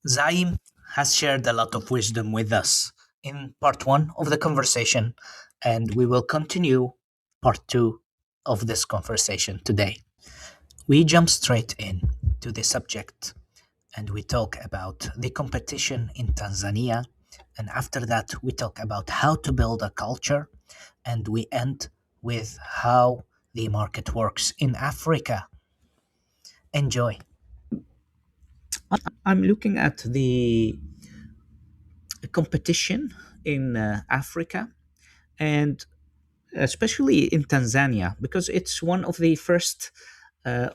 Zaim has shared a lot of wisdom with us in part one of the conversation, and we will continue part two of this conversation today. We jump straight in to the subject and we talk about the competition in Tanzania. And after that, we talk about how to build a culture, and we end with how the market works in Africa. Enjoy. I'm looking at the competition in Africa and especially in Tanzania because it's one of the first,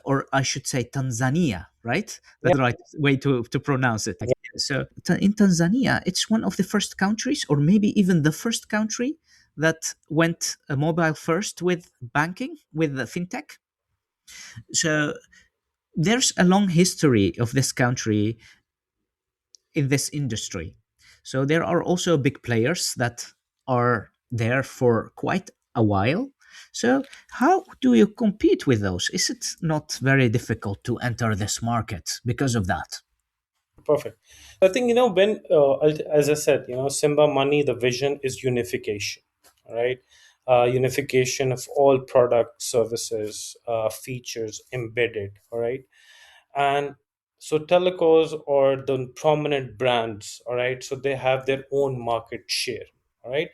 or I should say Tanzania, right? Yeah, That's the right way to pronounce it. yeah, So in Tanzania, it's one of the first countries, or maybe even the first country that went mobile first with banking, with the fintech. So there's a long history of this country in this industry. So there are also big players that are there for quite a while. So how do you compete with those? Is it not very difficult to enter this market because of that? perfect. I think, when, as I said, Simba Money, the vision is unification, right? Unification of all product services, features embedded, all right? And so telecos or the prominent brands, all right? So they have their own market share, all right?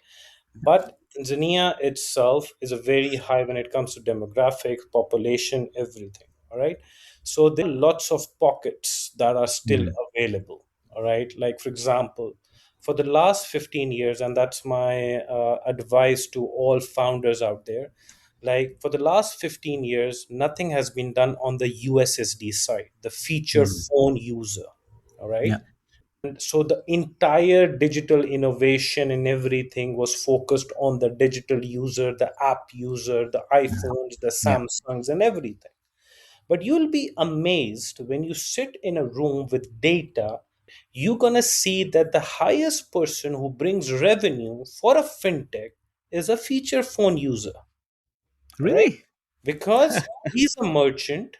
But Tanzania itself is a very high when it comes to demographics, population, everything. All right. So there are lots of pockets that are still Mm. available. All right. Like, for example, for the last 15 years, and that's my advice to all founders out there, like for the last 15 years, nothing has been done on the USSD side, the feature Mm. phone user. All right. Yeah. So the entire digital innovation and everything was focused on the digital user, the app user, the iPhones, the Yeah. Samsungs, and everything. But you'll be amazed when you sit in a room with data, you're going to see that the highest person who brings revenue for a fintech is a feature phone user. All right, Really? because he's a merchant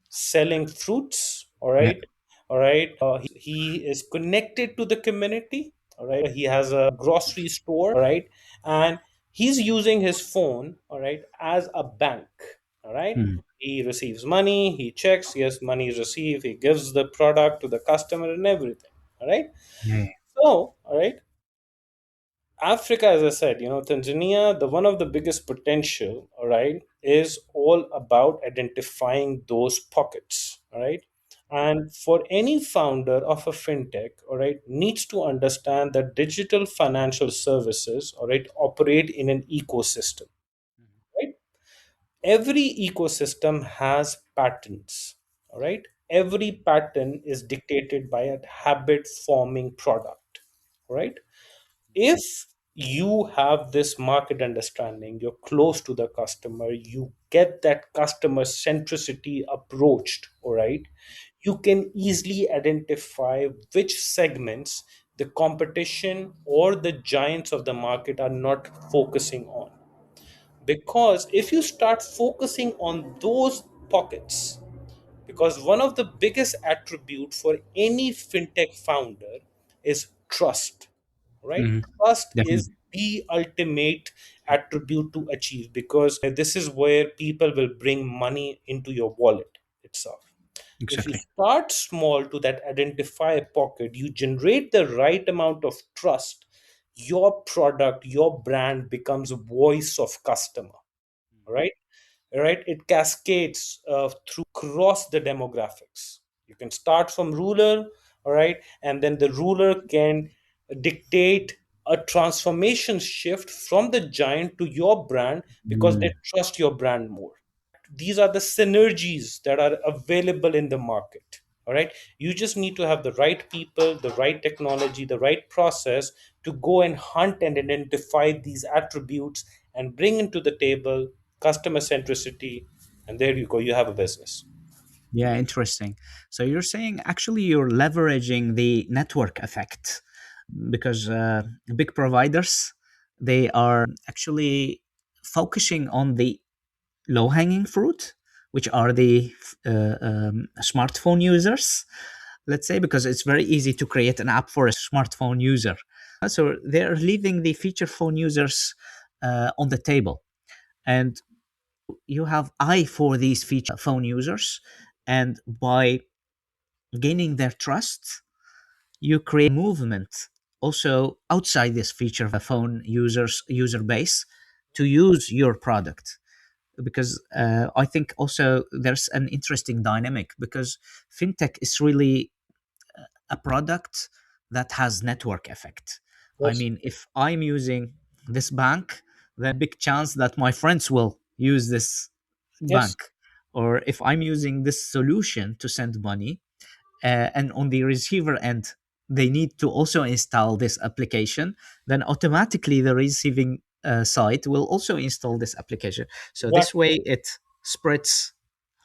selling fruits. All Yeah. right, all right, he is connected to the community. All right, he has a grocery store. All right, and he's using his phone, all right, as a bank. All right, Mm. he receives money, he checks, yes, money is received, he gives the product to the customer and everything. All right, Yeah. so all right, Africa, as I said, Tanzania, the one of the biggest potential, all right, is all about identifying those pockets, all right. And for any founder of a fintech, all right, needs to understand that digital financial services, all right, operate in an ecosystem, right? Every ecosystem has patterns, all right. Every pattern is dictated by a habit forming product, all right. If you have this market understanding, you're close to the customer, you get that customer centricity approached, all right, you can easily identify which segments the competition or the giants of the market are not focusing on. Because if you start focusing on those pockets, because one of the biggest attribute for any fintech founder is trust, right? Hmm. Trust is Definitely. the ultimate attribute to achieve, because this is where people will bring money into your wallet itself. If you Exactly. start small to that identify a pocket, you generate the right amount of trust, your product, your brand becomes a voice of customer, right? Right, it cascades through across the demographics. You can start from rural, all right, and then the ruler can dictate a transformation shift from the giant to your brand because they Mm. trust your brand more. These are the synergies that are available in the market, all right. You just need to have the right people, the right technology, the right process to go and hunt and identify these attributes and bring into the table customer centricity, and there you go, you have a business. Yeah, interesting. So you're saying actually you're leveraging the network effect because big providers, they are actually focusing on the low hanging fruit, which are the smartphone users. let's say, because it's very easy to create an app for a smartphone user. So they're leaving the feature phone users on the table. And you have eye for these feature phone users. And by gaining their trust, you create movement also outside this feature phone users user base to use your product. Because I think also there's an interesting dynamic, because fintech is really a product that has network effect. I Yes. mean, if I'm using this bank, then big chance that my friends will use this Yes. bank. Or if I'm using this solution to send money, and on the receiver end they need to also install this application, then automatically the receiving side will also install this application. So this Exactly. way it spreads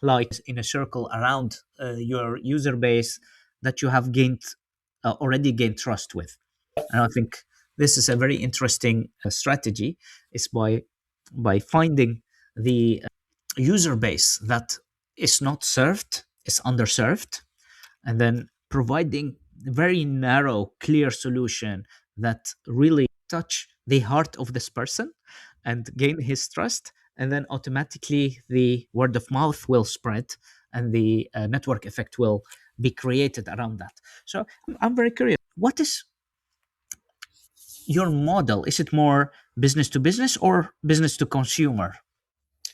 like in a circle around your user base that you have gained already gained trust with. And I think this is a very interesting strategy, is by finding the user base that is not served, is underserved, and then providing very narrow clear solution that really touch the heart of this person and gain his trust, and then automatically the word of mouth will spread, and the network effect will be created around that. So I'm very curious, what is your model? Is it more business to business or business to consumer?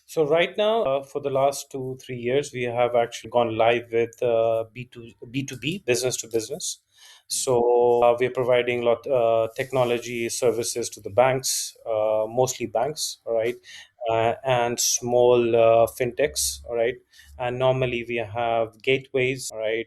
So right now, for the last 2 3 years, we have actually gone live with B2B, business to business. So we're providing lot technology services to the banks, mostly banks, all right, and small fintechs, all right. And normally we have gateways, all right.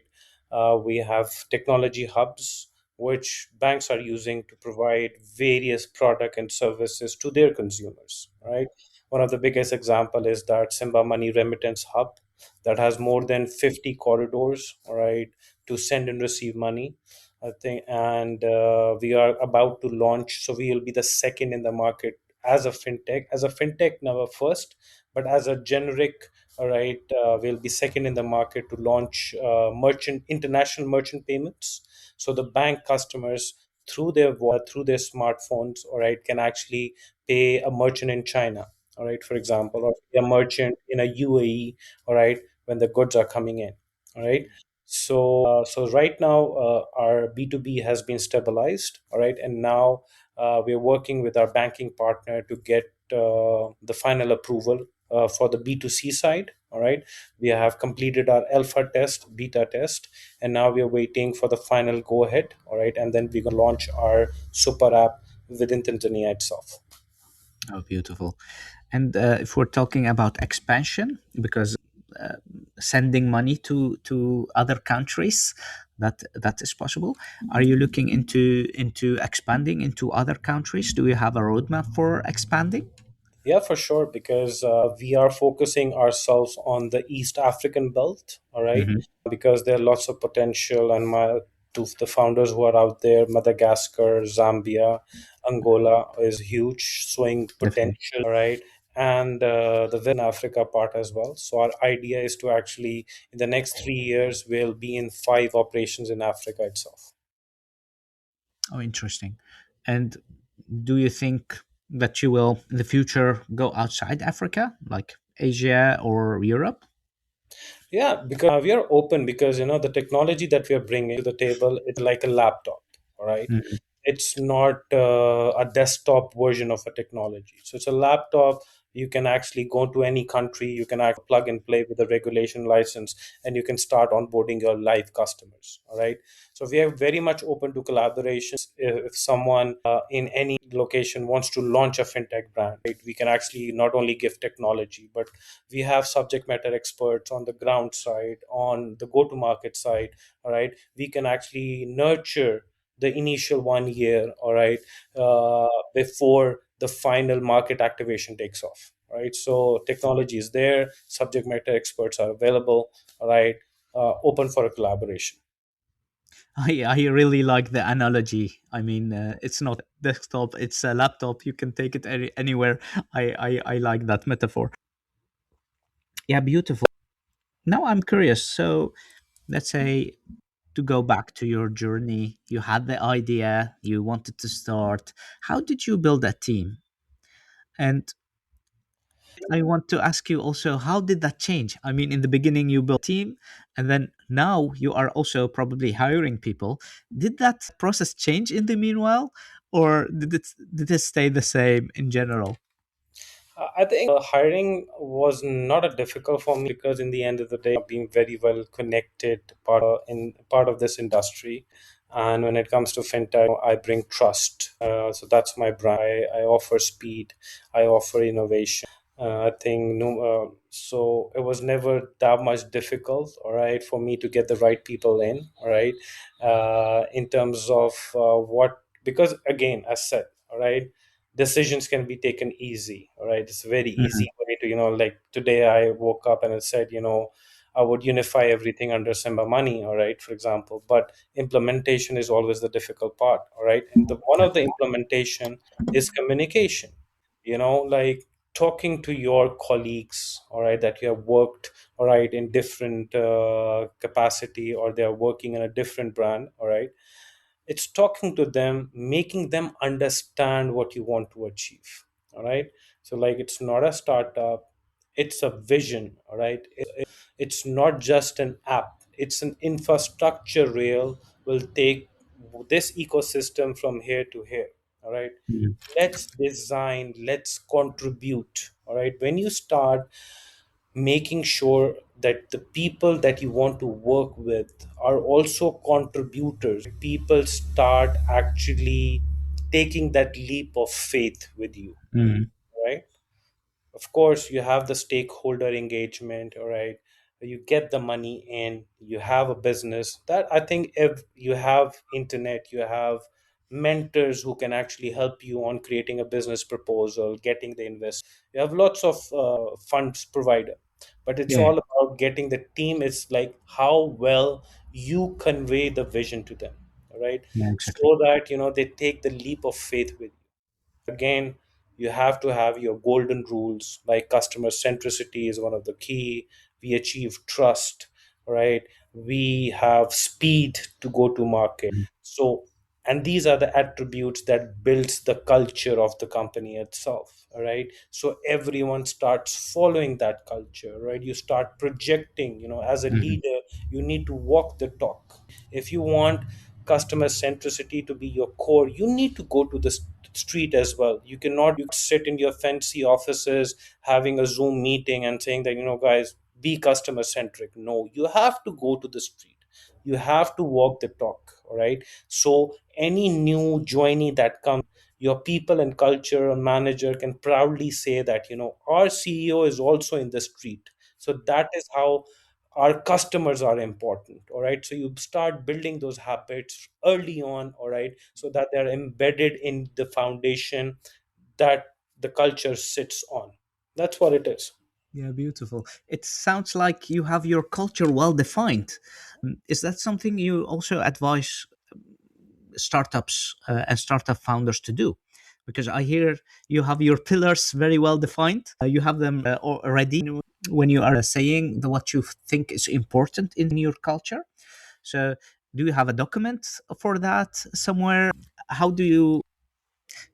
We have technology hubs which banks are using to provide various product and services to their consumers, right? One of the biggest example is that Simba Money remittance hub that has more than 50 corridors, all right, to send and receive money. I think, and we are about to launch. So we will be the second in the market as a fintech. As a fintech, never first, but as a generic, all right, we'll be second in the market to launch merchant international merchant payments. So the bank customers through their smartphones, all right, can actually pay a merchant in China, all right, for example, or a merchant in a UAE, all right, when the goods are coming in, all right. So right now, our B2B has been stabilized, all right, and now we're working with our banking partner to get the final approval for the B2C side, all right. We have completed our alpha test, beta test, and now we are waiting for the final go ahead, all right, and then we're going to launch our super app within Tanzania itself. Oh, beautiful. And if we're talking about expansion, because uh, sending money to other countries, that is possible. Are you looking into expanding into other countries? Do you have a roadmap for expanding? Yeah, for sure, because we are focusing ourselves on the East African belt, all right, Hmm. because there are lots of potential, and to the founders who are out there, Madagascar, Zambia, Angola is huge, showing Definitely. potential, all right, and the Western Africa part as well. So our idea is to actually, in the next 3 years, we'll be in 5 operations in Africa itself. Oh, interesting. And do you think that you will in the future go outside Africa, like Asia or Europe? Yeah, because we are open because the technology that we are bringing to the table is like a laptop, all right? Mhm. It's not a desktop version of a technology. So it's a laptop. You can actually go to any country. You can actually plug and play with a regulation license, and you can start onboarding your live customers. All right. So we are very much open to collaborations. If someone in any location wants to launch a fintech brand, right, we can actually not only give technology, but we have subject matter experts on the ground side, on the go-to-market side. All right. We can actually nurture the initial 1 year, all right, before the final market activation takes off, all right. So technology is there, subject matter experts are available, all right, open for a collaboration. I really like the analogy. I mean, it's not desktop; it's a laptop. You can take it anywhere. I like that metaphor. Yeah, beautiful. Now I'm curious. So let's say to go back to your journey. You had the idea, you wanted to start. How did you build that team? And I want to ask you also, how did that change? I mean, in the beginning, you built a team, and then now you are also probably hiring people. Did that process change in the meanwhile, or did it stay the same in general? I think hiring was not a difficult for me because in the end of the day, being very well connected part of this industry, and when it comes to fintech, I bring trust. So that's my brand. I offer speed, I offer innovation. I think no, so it was never that much difficult, all right, for me to get the right people in, all right, in terms of what because again, as said, all right, decisions can be taken easy, all right. It's very Mhm. easy for me to like today I woke up and I said I would unify everything under Simba Money, all right, for example, but implementation is always the difficult part, all right, and the one of the implementation is communication, like talking to your colleagues, all right, that you have worked, all right, in different capacity, or they are working in a different brand, all right. It's talking to them, making them understand what you want to achieve, all right. So like it's not a startup, it's a vision, all right. It's not just an app, it's an infrastructure rail will take this ecosystem from here to here, all right. Mhm. Let's design, let's contribute, all right. When you start making sure that the people that you want to work with are also contributors, people start actually taking that leap of faith with you, Mhm. right. Of course you have the stakeholder engagement, all right. You get the money in, you have a business that I think if you have internet, you have mentors who can actually help you on creating a business proposal, getting the invest, you have lots of funds provider, but it's Yeah, all about getting the team. It's like how well you convey the vision to them, all right, yeah, exactly. so that they take the leap of faith with again. You have to have your golden rules, like customer centricity is one of the key. We achieve trust, right. We have speed to go to market. Mhm. So, and these are the attributes that builds the culture of the company itself, all right. So everyone starts following that culture, right. You start projecting, as a Mhm. leader, you need to walk the talk. If you want customer centricity to be your core, you need to go to the street as well. You cannot sit in your fancy offices having a Zoom meeting and saying that, guys, be customer centric. No, you have to go to the street. You have to walk the talk. All right. So any new joinee that comes, your people and culture manager can proudly say that, our CEO is also in the street. So that is how our customers are important, all right. So you start building those habits early on, all right, so that they're embedded in the foundation that the culture sits on. That's what it is. Yeah, beautiful. It sounds like you have your culture well defined. Is that something you also advise startups and startup founders to do? Because I hear you have your pillars very well defined. You have them already when you are saying what you think is important in your culture. So, do you have a document for that somewhere? How do you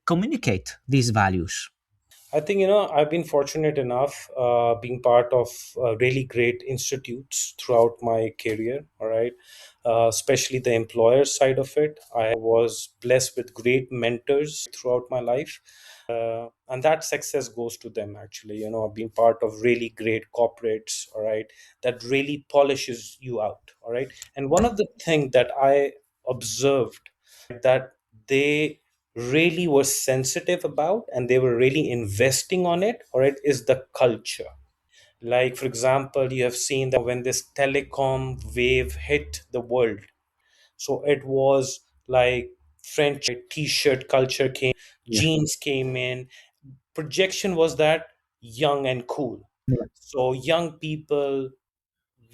communicate these values? I think, I've been fortunate enough being part of really great institutes throughout my career, all right, especially the employer side of it. I was blessed with great mentors throughout my life. And that success goes to them, actually. I've been part of really great corporates, all right, that really polishes you out, all right. And one of the things that I observed that they really were sensitive about and they were really investing on it, or it is the culture. Like for example, you have seen that when this telecom wave hit the world, so it was like French t-shirt culture came, Yeah. jeans came in. Projection was that young and cool. Yeah. So young people,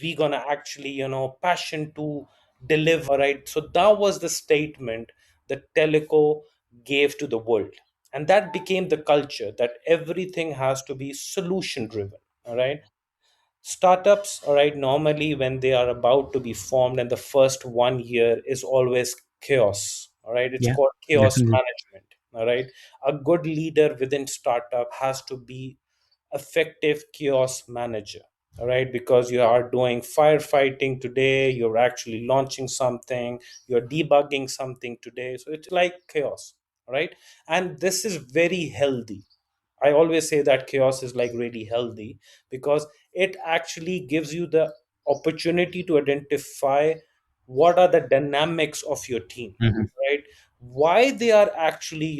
we gonna actually passion to deliver, right. So that was the statement that teleco gave to the world, and that became the culture that everything has to be solution driven, all right. Startups, all right, normally when they are about to be formed, and the first 1 year is always chaos, all right, it's Yeah, called chaos definitely. management, all right. A good leader within startup has to be effective chaos manager, all right, because you are doing firefighting today, you're actually launching something, you're debugging something today, so it's like chaos, all right. And this is very healthy. I always say that chaos is like really healthy, because it actually gives you the opportunity to identify what are the dynamics of your team, Mhm. right? Why they are actually,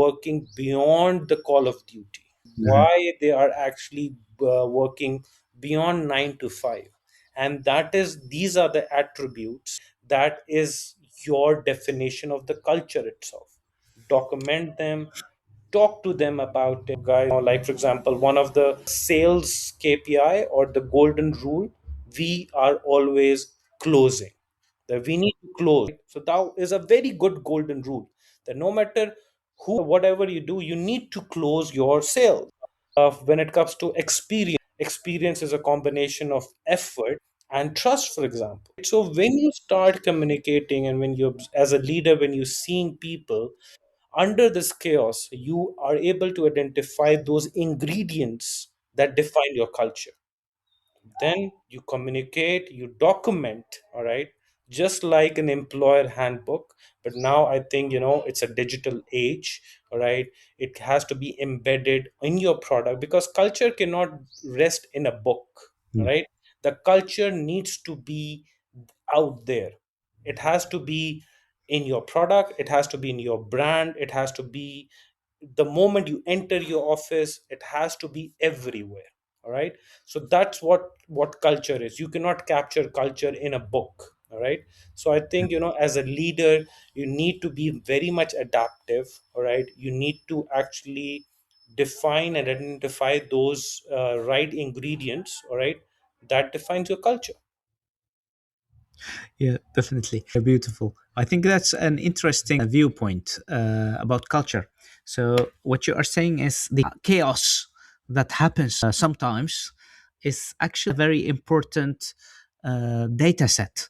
working beyond the call of duty, Mhm. why they are actually working beyond 9 to 5. And that is, these are the attributes that is your definition of the culture itself. Document them, talk to them about it, guys. Like for example, one of the sales KPI or the golden rule, we are always closing, that we need to close. So that is a very good golden rule, that no matter who, whatever you do, you need to close your sale. When it comes to experience is a combination of effort and trust, for example. So when you start communicating, and when you, as a leader, when you're seeing people under this chaos, you are able to identify those ingredients that define your culture. Then you communicate, you document, all right, just like an employer handbook. But now I think, it's a digital age, all right. It has to be embedded in your product, because culture cannot rest in a book, all Yeah. right. The culture needs to be out there. It has to be in your product, it has to be in your brand, it has to be the moment you enter your office, it has to be everywhere, all right. So that's what culture is. You cannot capture culture in a book, all right. So I think, as a leader, you need to be very much adaptive, all right. You need to actually define and identify those right ingredients, all right, that defines your culture. Yeah, definitely. Beautiful. I think that's an interesting viewpoint about culture. So, what you are saying is the chaos that happens sometimes is actually a very important data set.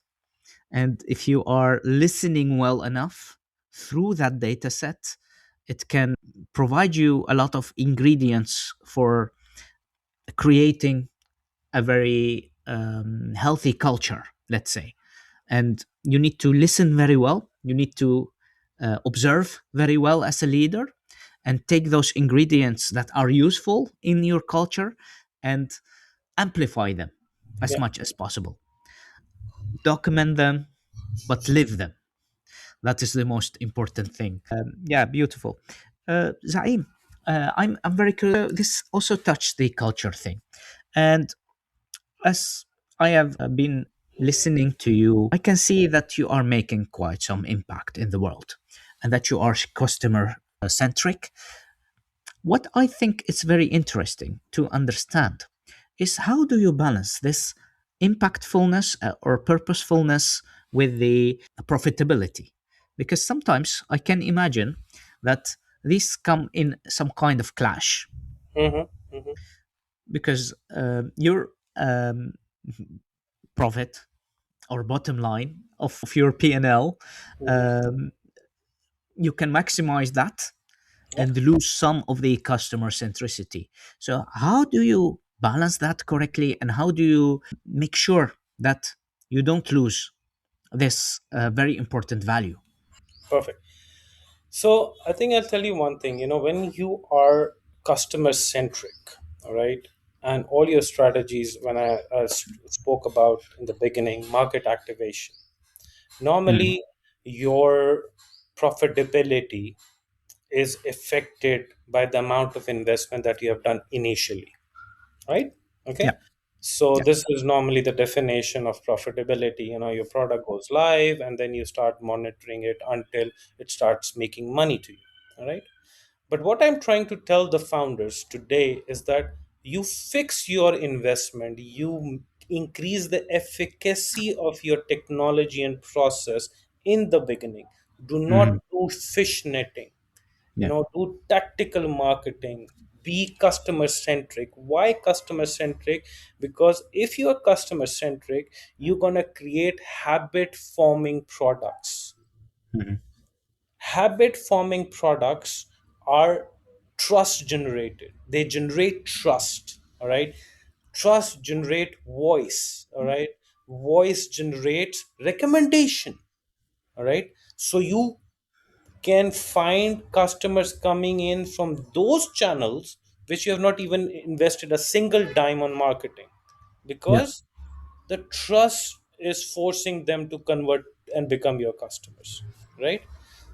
And if you are listening well enough through that data set, it can provide you a lot of ingredients for creating a very healthy culture, let's say. And you need to listen very well, you need to observe very well as a leader, and take those ingredients that are useful in your culture and amplify them as Yeah. much as possible. Document them, but live them. That is the most important thing. Yeah, beautiful. Zaim, I'm very curious. This also touched the culture thing, and as I have been listening to you, I can see that you are making quite some impact in the world and that you are customer centric. What I think is very interesting to understand is how do you balance this impactfulness or purposefulness with the profitability? Because sometimes I can imagine that these come in some kind of clash Hmm. Hmm. because your profit or bottom line of your P&L, Hmm. um, you can maximize that Yeah. and lose some of the customer centricity. So, how do you balance that correctly, and how do you make sure that you don't lose this very important value? Perfect. So I think I'll tell you one thing. When you are customer centric, all right, and all your strategies, when I spoke about in the beginning, market activation, Mhm. normally your profitability is affected by the amount of investment that you have done initially, right? Yeah, Okay. So yeah, this is normally the definition of profitability. Your product goes live, and then you start monitoring it until it starts making money to you, all right. But what I'm trying to tell the founders today is that you fix your investment, you increase the efficacy of your technology and process in the beginning. Do not mhm, do fish netting, yeah, do tactical marketing, be customer centric. Why customer centric? Because if you are customer centric, you're going to create habit forming products. Mhm. Habit forming products are trust generated. They generate trust. All right. Trust generate voice. All right. Voice generates recommendation. All right. So you can find customers coming in from those channels which you have not even invested a single dime on marketing, Yeah. because the trust is forcing them to convert and become your customers, right?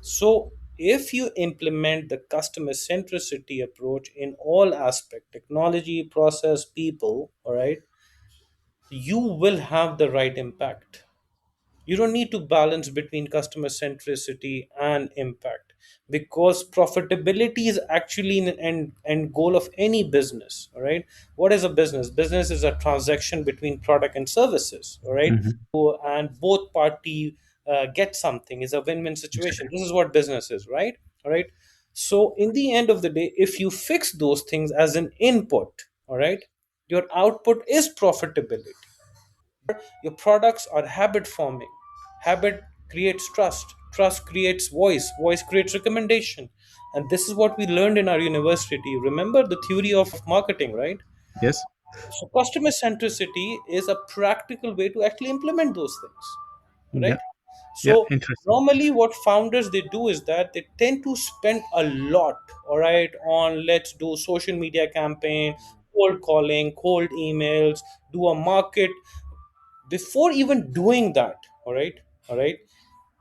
So if you implement the customer centricity approach in all aspect, technology, process, people, all right, you will have the right impact. You don't need to balance between customer centricity and impact, because profitability is actually an end goal of any business. All right. What is a business? Business is a transaction between product and services. All right. Mhm. And both party get something. Is a win-win situation. Exactly. This is what business is, right? All right. So in the end of the day, if you fix those things as an input, all right, your output is profitability. Your products are habit forming. Habit creates trust. Trust creates voice. Voice creates recommendation. And this is what we learned in our university. Remember the theory of marketing, right? Yes. So customer centricity is a practical way to actually implement those things, Yeah. right? Yeah. So Interesting. normally what founders they do is that they tend to spend a lot, all right, on let's do social media campaign, cold calling, cold emails, do a market. Before even doing that, all right,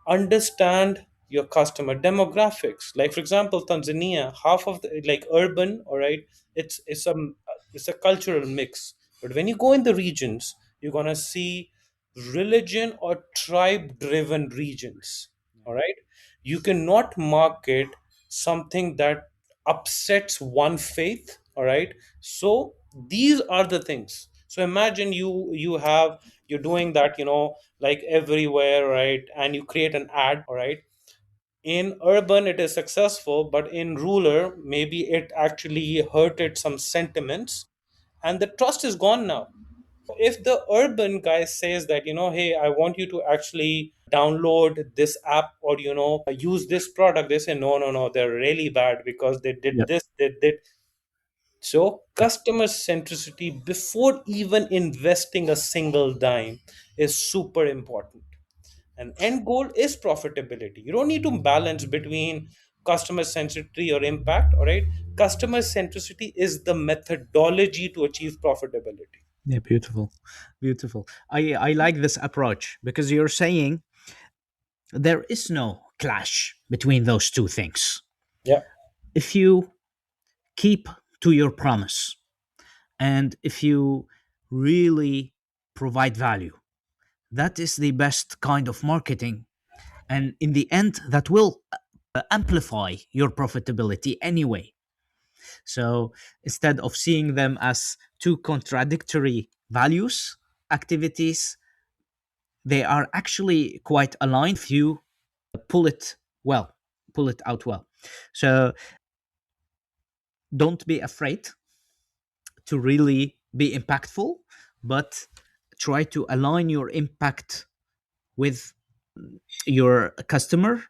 understand your customer demographics. Like for example, Tanzania, half of the like urban, all right, it's a cultural mix. But when you go in the regions, you're gonna see religion or tribe driven regions. All right. You cannot market something that upsets one faith. All right. So these are the things. So imagine you're doing that, like everywhere, right? And you create an ad, all right? In urban it is successful, but in rural maybe it actually hurted some sentiments, and the trust is gone now. If the urban guy says that, hey, I want you to actually download this app, or use this product, they say no, no, no, they're really bad because they Yeah. did this, they did. So customer centricity before even investing a single dime is super important. And end goal is profitability. You don't need to balance between customer centricity or impact. All right. Customer centricity is the methodology to achieve profitability. Yeah. Beautiful. Beautiful. I like this approach because you're saying there is no clash between those two things. Yeah. If you keep to your promise and if you really provide value, that is the best kind of marketing. And in the end, that will amplify your profitability anyway. So instead of seeing them as two contradictory values, activities, they are actually quite aligned if you pull it well, pull it out well. So don't be afraid to really be impactful, but try to align your impact with your customer,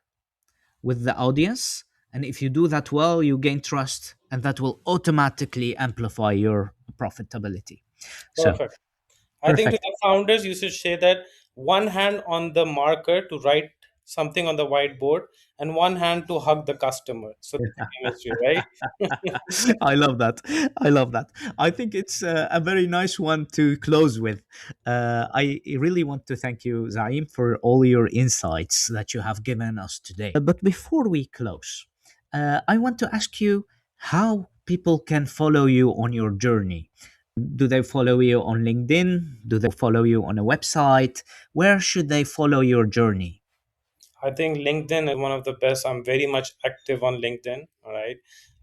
with the audience. And if you do that well, you gain trust, and that will automatically amplify your profitability. So, Perfect. I think to perfect. the founders, you should say that one hand on the marker to write something on the whiteboard, and one hand to hug the customer. So the chemistry, right? I love that. I love that. I think it's a very nice one to close with. I really want to thank you, Zaim, for all your insights that you have given us today. But before we close, I want to ask you how people can follow you on your journey. Do they follow you on LinkedIn? Do they follow you on a website? Where should they follow your journey? I think LinkedIn is one of the best. I'm very much active on LinkedIn. All right.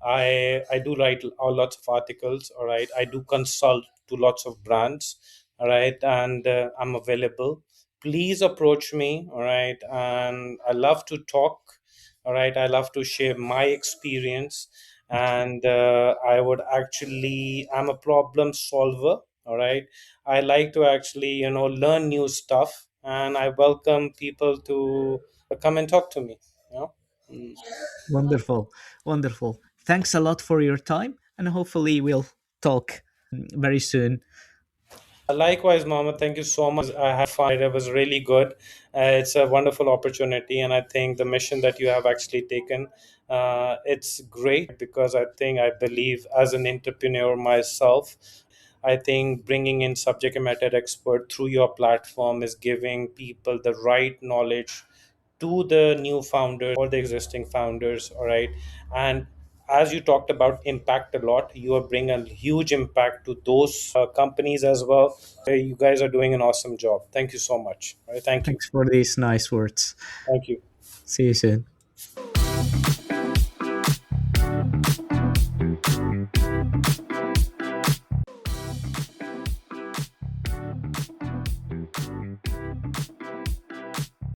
I do write lots of articles. All right. I do consult to lots of brands. All right. And I'm available. Please approach me. All right. And I love to talk. All right. I love to share my experience. and I would actually, I'm a problem solver. All right, I like to actually, learn new stuff, and I welcome people to come and talk to me. You know. Mm. Wonderful, wonderful. Thanks a lot for your time, and hopefully we'll talk very soon. Likewise, Mohammed, thank you so much. I had fun. It was really good. It's a wonderful opportunity, and I think the mission that you have actually taken, it's great because I believe as an entrepreneur myself, I think bringing in subject matter expert through your platform is giving people the right knowledge to the new founders or the existing founders. All right, and as you talked about impact a lot, you are bringing a huge impact to those companies as well. You guys are doing an awesome job. Thank you so much. All right, thank you. Thanks for these nice words. Thank you. See you soon.